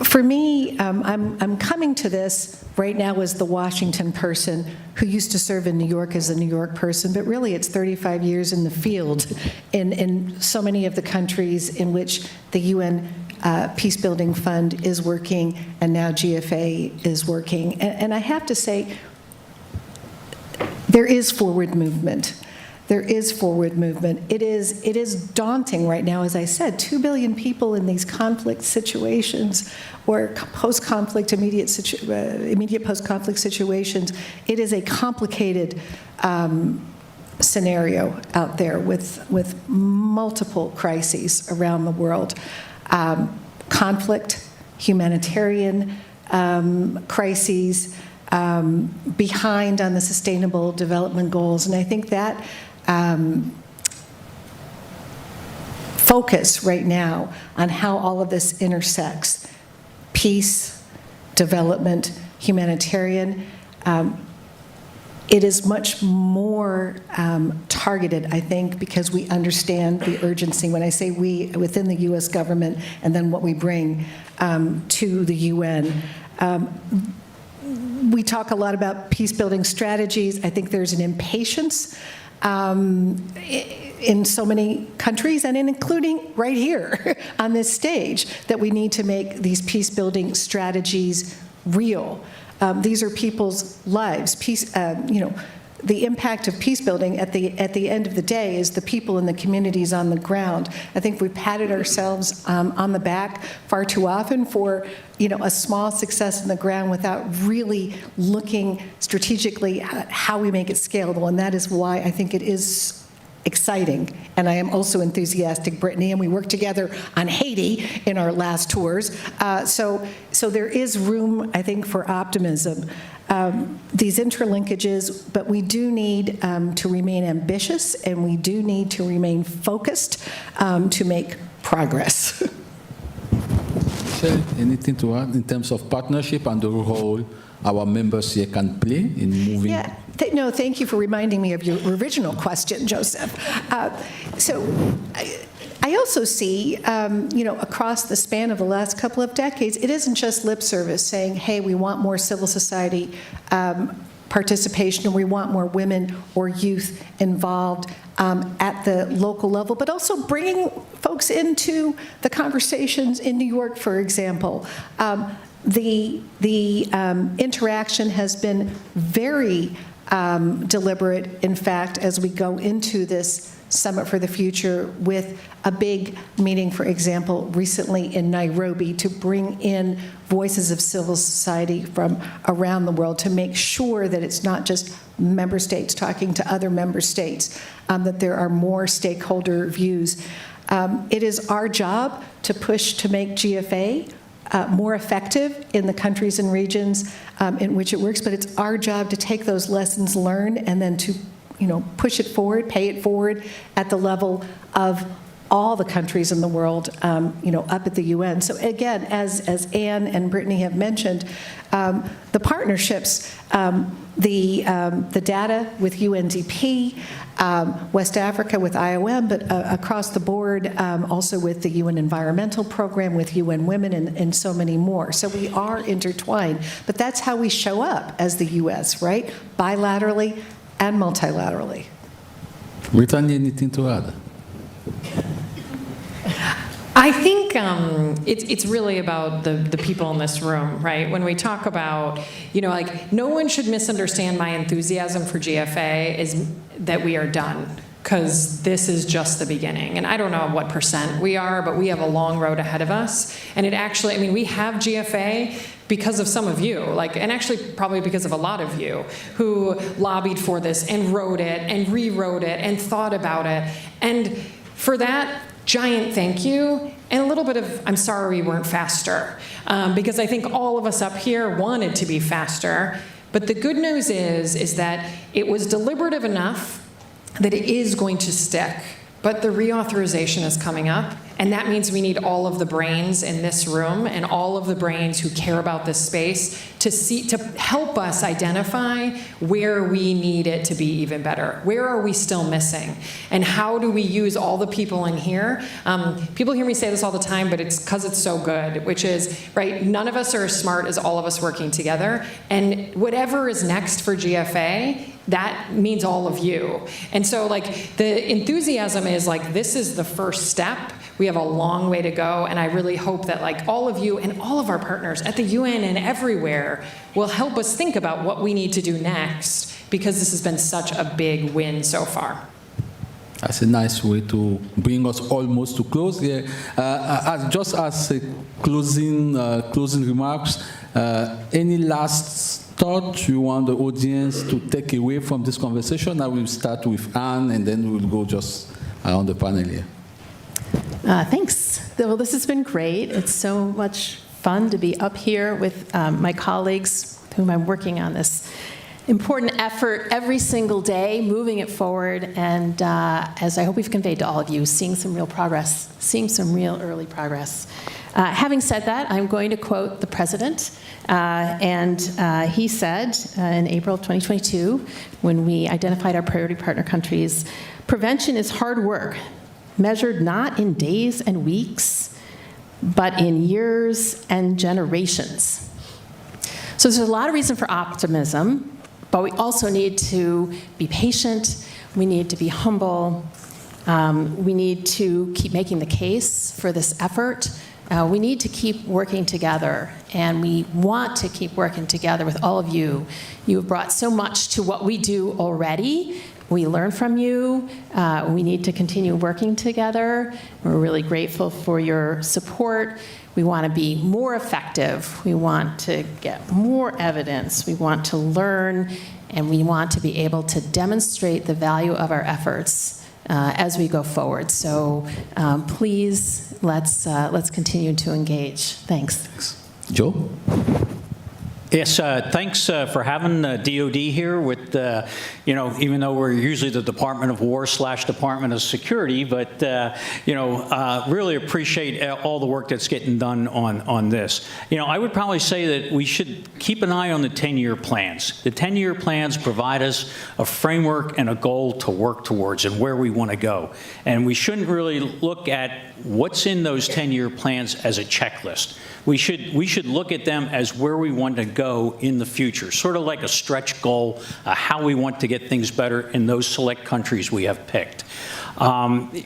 Speaker 6: For me, I'm coming to this right now as the Washington person who used to serve in New York as a New York person, but really it's 35 years in the field in so many of the countries in which the UN Peacebuilding Fund is working and now GFA is working. And I have to say, there is forward movement. There is forward movement. It is daunting right now, as I said, 2 billion people in these conflict situations or post-conflict, immediate post-conflict situations. It is a complicated scenario out there with multiple crises around the world. Conflict, humanitarian crises, behind on the Sustainable Development Goals, and I think that focus right now on how all of this intersects. Peace, development, humanitarian. It is much more targeted, I think, because we understand the urgency. When I say we, within the U.S. government, and then what we bring to the UN. We talk a lot about peace-building strategies. I think there's an impatience in so many countries, and including right here on this stage, that we need to make these peace-building strategies real. These are people's lives. Peace, the impact of peace building at the end of the day is the people in the communities on the ground. I think we've patted ourselves on the back far too often for a small success in the ground without really looking strategically at how we make it scalable. And that is why I think it is exciting. And I am also enthusiastic, Brittany, and we worked together on Haiti in our last tours. So there is room, I think, for optimism. These interlinkages, but we do need to remain ambitious, and we do need to remain focused to make progress.
Speaker 3: Michele, anything to add in terms of partnership and the role our members here can play in moving?
Speaker 6: Yeah. No, thank you for reminding me of your original question, Joseph. So I also see, across the span of the last couple of decades, it isn't just lip service saying, hey, we want more civil society participation, and we want more women or youth involved at the local level, but also bringing folks into the conversations in New York, for example. The interaction has been very deliberate, in fact, as we go into this Summit for the Future with a big meeting, for example, recently in Nairobi to bring in voices of civil society from around the world to make sure that it's not just member states talking to other member states, that there are more stakeholder views. It is our job to push to make GFA more effective in the countries and regions in which it works, but it's our job to take those lessons learned and then to push it forward, pay it forward at the level of all the countries in the world, up at the UN. So again, as Anne and Brittany have mentioned, the partnerships, the data with UNDP, West Africa with IOM, but across the board, also with the UN Environmental Program, with UN Women, and so many more. So we are intertwined, but that's how we show up as the US, right? Bilaterally and multilaterally.
Speaker 3: Brittany, anything to add?
Speaker 7: I think it's really about the people in this room, right? When we talk about, no one should misunderstand my enthusiasm for GFA is that we are done, because this is just the beginning. And I don't know what % we are, but we have a long road ahead of us. And it actually, we have GFA because of some of you, and actually probably because of a lot of you who lobbied for this and wrote it and rewrote it and thought about it. And for that, giant thank you, and a little bit of I'm sorry we weren't faster, because I think all of us up here wanted to be faster. But the good news is that it was deliberative enough that it is going to stick. But the reauthorization is coming up, and that means we need all of the brains in this room and all of the brains who care about this space to help us identify where we need it to be even better. Where are we still missing? And how do we use all the people in here? People hear me say this all the time, but it's because it's so good, which is, right, none of us are as smart as all of us working together. And whatever is next for GFA, that means all of you. And so the enthusiasm is this is the first step. We have a long way to go, and I really hope that all of you and all of our partners at the UN and everywhere will help us think about what we need to do next, because this has been such a big win so far.
Speaker 3: That's a nice way to bring us almost to close here. Just as a closing remarks, any last thought you want the audience to take away from this conversation? I will start with Anne, and then we'll go just around the panel here.
Speaker 4: Thanks. Well, this has been great. It's so much fun to be up here with my colleagues whom I'm working on this important effort every single day, moving it forward, and as I hope we've conveyed to all of you, seeing some real progress, seeing some real early progress. Having said that, I'm going to quote the president, and he said in April of 2022, when we identified our priority partner countries, prevention is hard work, measured not in days and weeks, but in years and generations. So there's a lot of reason for optimism, but we also need to be patient, we need to be humble, we need to keep making the case for this effort. We need to keep working together, and we want to keep working together with all of you. You have brought so much to what we do already. We learn from you. We need to continue working together. We're really grateful for your support. We want to be more effective. We want to get more evidence. We want to learn, and we want to be able to demonstrate the value of our efforts as we go forward. So please, let's continue to engage. Thanks.
Speaker 3: Joe?
Speaker 5: Yes, thanks for having DOD here with, even though we're usually the Department of War / Department of Security, but, really appreciate all the work that's getting done on this. I would probably say that we should keep an eye on the 10-year plans. The 10-year plans provide us a framework and a goal to work towards and where we want to go. And we shouldn't really look at what's in those 10-year plans as a checklist. We should look at them as where we want to go in the future, sort of like a stretch goal, how we want to get things better in those select countries we have picked.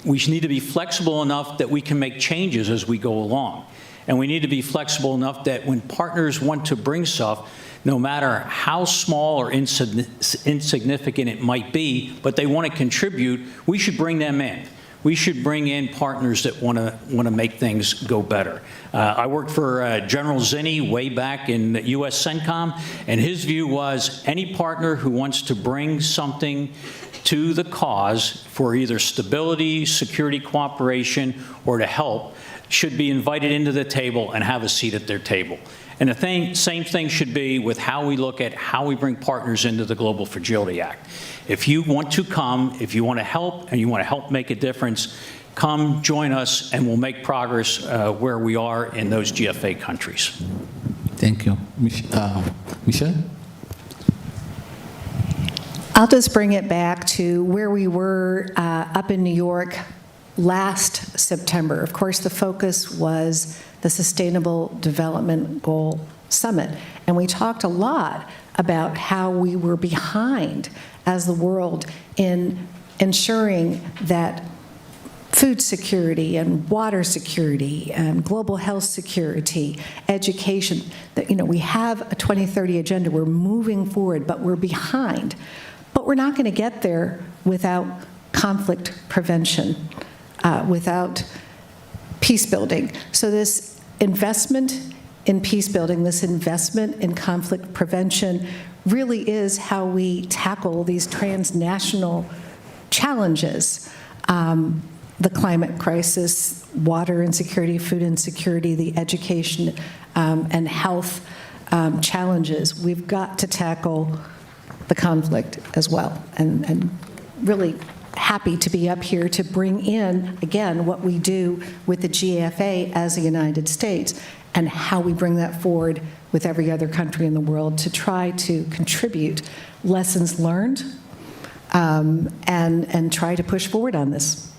Speaker 5: We need to be flexible enough that we can make changes as we go along. And we need to be flexible enough that when partners want to bring stuff, no matter how small or insignificant it might be, but they want to contribute, we should bring them in. We should bring in partners that want to make things go better. I worked for General Sany way back in US CENTCOM, and his view was any partner who wants to bring something to the cause for either stability, security cooperation, or to help should be invited into the table and have a seat at their table. And the same thing should be with how we look at how we bring partners into the Global Fragility Act. If you want to come, if you want to help, and you want to help make a difference, come join us and we'll make progress where we are in those GFA countries.
Speaker 3: Thank you. Michele?
Speaker 6: I'll just bring it back to where we were up in New York last September. Of course, the focus was the Sustainable Development Goal Summit, and we talked a lot about how we were behind as the world in ensuring that food security and water security and global health security, education, that we have a 2030 agenda, we're moving forward, but we're behind. But we're not going to get there without conflict prevention, without peace building. So this investment in peace building, this investment in conflict prevention really is how we tackle these transnational challenges. The climate crisis, water insecurity, food insecurity, the education and health challenges. We've got to tackle the conflict as well. And really happy to be up here to bring in, again, what we do with the GFA as the United States and how we bring that forward with every other country in the world to try to contribute lessons learned and try to push forward on this.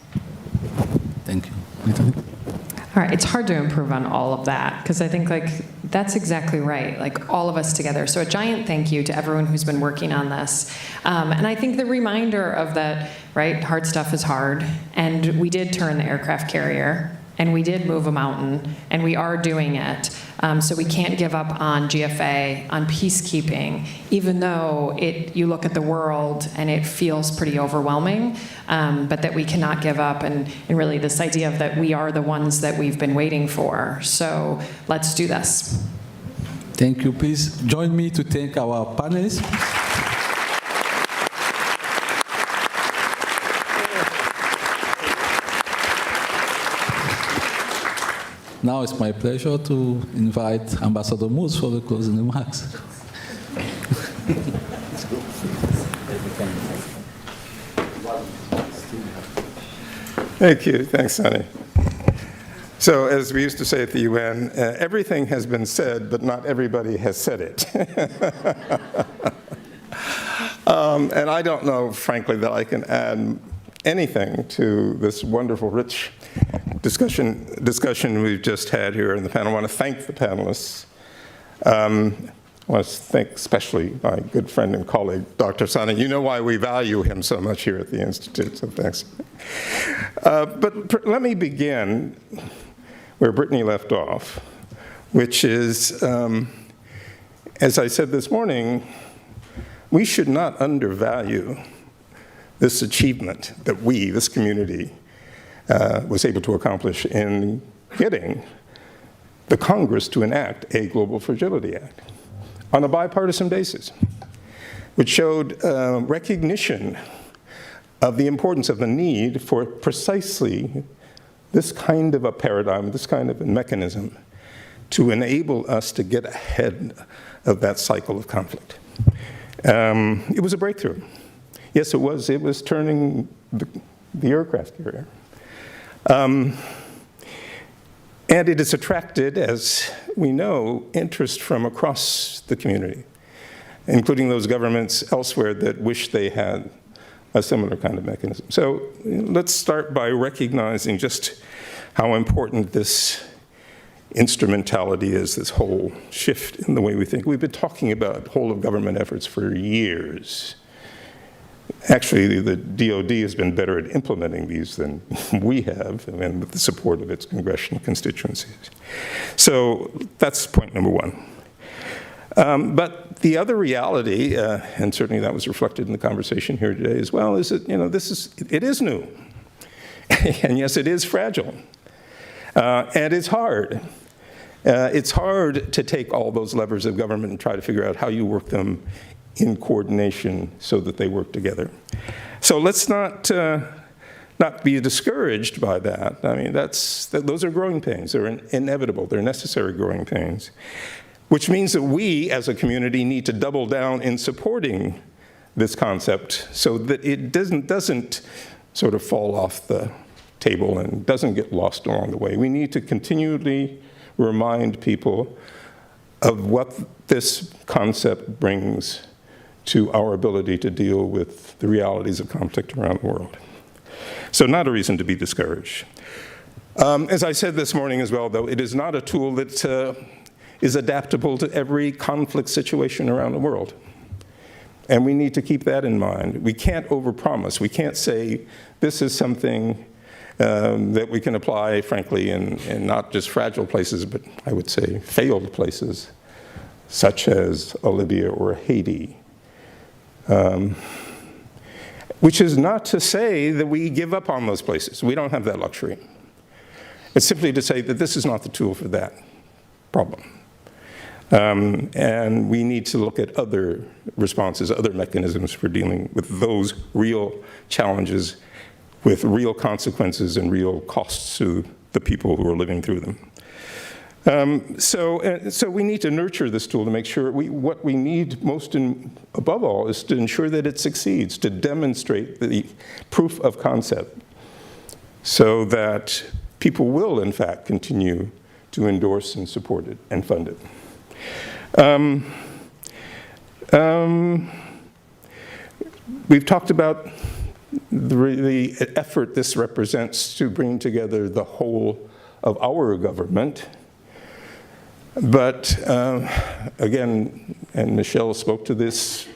Speaker 3: Thank you.
Speaker 7: All right, it's hard to improve on all of that because I think that's exactly right, all of us together. So a giant thank you to everyone who's been working on this. And I think the reminder of that, right, hard stuff is hard, and we did turn the aircraft carrier, and we did move a mountain, and we are doing it. So we can't give up on GFA, on peacekeeping, even though you look at the world and it feels pretty overwhelming, but that we cannot give up, and really this idea of that we are the ones that we've been waiting for. So let's do this.
Speaker 3: Thank you. Please join me to thank our panelists. Now it's my pleasure to invite Ambassador Moose for the closing remarks.
Speaker 8: Thank you. Thanks, Sany. So, as we used to say at the UN, everything has been said, but not everybody has said it. And I don't know, frankly, that I can add anything to this wonderful, rich discussion we've just had here in the panel. I want to thank the panelists. I want to thank especially my good friend and colleague, Dr. Sany. You know why we value him so much here at the Institute, so thanks. But let me begin where Brittany left off, which is, as I said this morning, we should not undervalue this achievement that we, this community, was able to accomplish in getting the Congress to enact a Global Fragility Act on a bipartisan basis, which showed recognition of the importance of the need for precisely this kind of a paradigm, this kind of a mechanism to enable us to get ahead of that cycle of conflict. It was a breakthrough. Yes, it was. It was turning the aircraft carrier. And it has attracted, as we know, interest from across the community, including those governments elsewhere that wish they had a similar kind of mechanism. So let's start by recognizing just how important this instrumentality is, this whole shift in the way we think. We've been talking about whole of government efforts for years. Actually, the DoD has been better at implementing these than we have, and with the support of its congressional constituencies. So that's point number one. But the other reality, and certainly that was reflected in the conversation here today as well, is that it is new, and yes, it is fragile, and it's hard. It's hard to take all those levers of government and try to figure out how you work them in coordination so that they work together. So let's not be discouraged by that. I mean, those are growing pains. They're inevitable. They're necessary growing pains, which means that we as a community need to double down in supporting this concept so that it doesn't sort of fall off the table and doesn't get lost along the way. We need to continually remind people of what this concept brings to our ability to deal with the realities of conflict around the world. So not a reason to be discouraged. As I said this morning as well, though, it is not a tool that is adaptable to every conflict situation around the world. And we need to keep that in mind. We can't overpromise. We can't say this is something that we can apply, frankly, in not just fragile places, but I would say failed places, such as Libya or Haiti. Which is not to say that we give up on those places. We don't have that luxury. It's simply to say that this is not the tool for that problem. And we need to look at other responses, other mechanisms for dealing with those real challenges with real consequences and real costs to the people who are living through them. So we need to nurture this tool to make sure what we need most above all is to ensure that it succeeds, to demonstrate the proof of concept so that people will, in fact, continue to endorse and support it and fund it. We've talked about the effort this represents to bring together the whole of our government. But again, and Michele spoke to this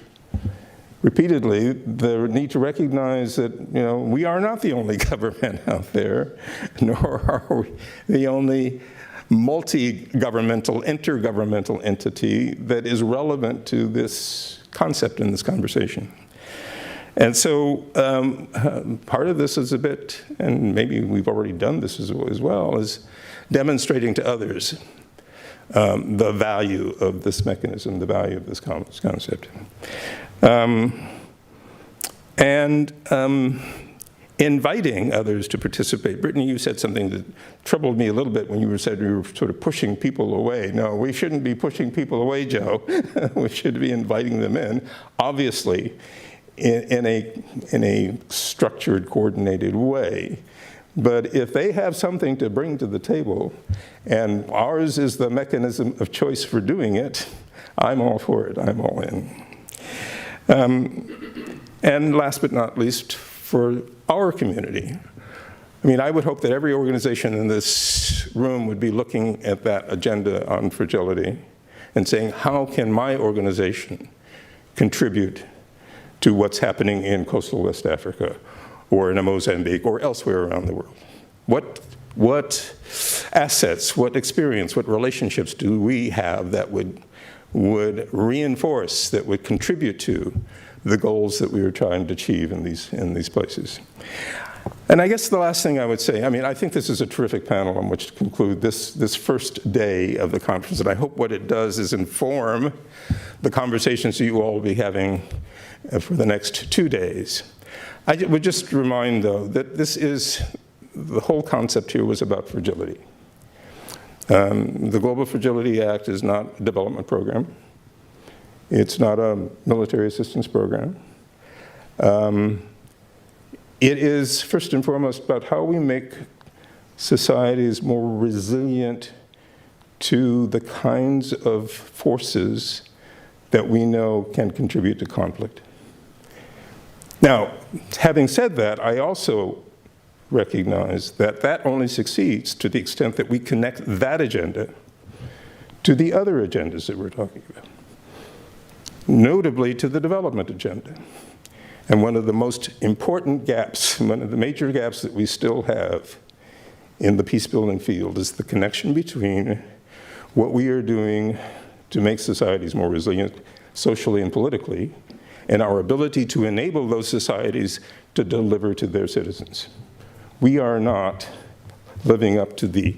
Speaker 8: repeatedly, the need to recognize that we are not the only government out there, nor are we the only multi-governmental, intergovernmental entity that is relevant to this concept in this conversation. And so part of this is a bit, and maybe we've already done this as well, is demonstrating to others the value of this mechanism, the value of this inviting others to participate. Brittany, you said something that troubled me a little bit when you said we were sort of pushing people away. No, we shouldn't be pushing people away, Joe. We should be inviting them in, obviously, in a structured, coordinated way. But if they have something to bring to the table, and ours is the mechanism of choice for doing it, I'm all for it. I'm all in. And last but not least, for our community. I mean, I would hope that every organization in this room would be looking at that agenda on fragility and saying, how can my organization contribute to what's happening in coastal West Africa or in Mozambique or elsewhere around the world? What assets, what experience, what relationships do we have that would reinforce, that would contribute to the goals that we were trying to achieve in these places? And I guess the last thing I would say, I mean, I think this is a terrific panel on which to conclude this first day of the conference, and I hope what it does is inform the conversations you all will be having for the next 2 days. I would just remind, though, that the whole concept here was about fragility. The Global Fragility Act is not a development program. It's not a military assistance program. It is, first and foremost, about how we make societies more resilient to the kinds of forces that we know can contribute to conflict. Now, having said that, I also recognize that that only succeeds to the extent that we connect that agenda to the other agendas that we're talking about, notably to the development agenda. And one of the most important gaps, one of the major gaps that we still have in the peacebuilding field is the connection between what we are doing to make societies more resilient socially and politically, and our ability to enable those societies to deliver to their citizens. We are not living up to the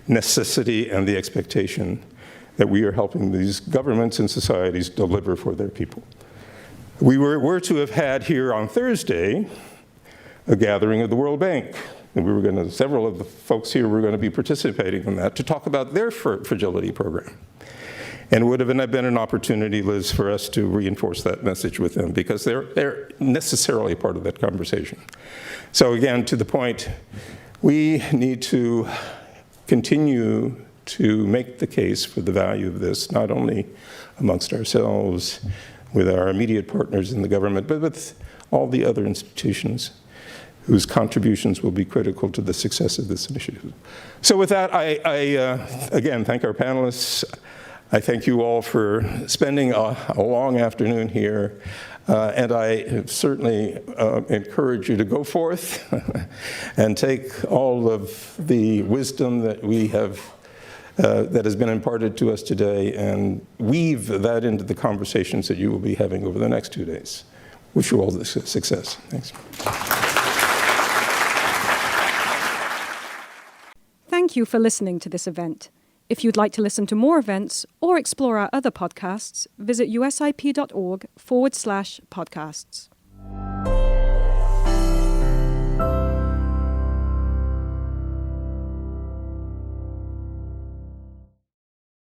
Speaker 8: necessity and the expectation that we are helping these governments and societies deliver for their people. We were to have had here on Thursday a gathering of the World Bank. And several of the folks here were going to be participating in that to talk about their fragility program. And it would have been an opportunity, Liz, for us to reinforce that message with them because they're necessarily part of that conversation. So again, to the point, we need to continue to make the case for the value of this, not only amongst ourselves, with our immediate partners in the government, but with all the other institutions whose contributions will be critical to the success of this initiative. So with that, I again thank our panelists. I thank you all for spending a long afternoon here, and I certainly encourage you to go forth and take all of the wisdom that we have that has been imparted to us today and weave that into the conversations that you will be having over the next 2 days. Wish you all the success. Thanks.
Speaker 1: Thank you for listening to this event. If you'd like to listen to more events or explore our other podcasts, visit usip.org/podcasts.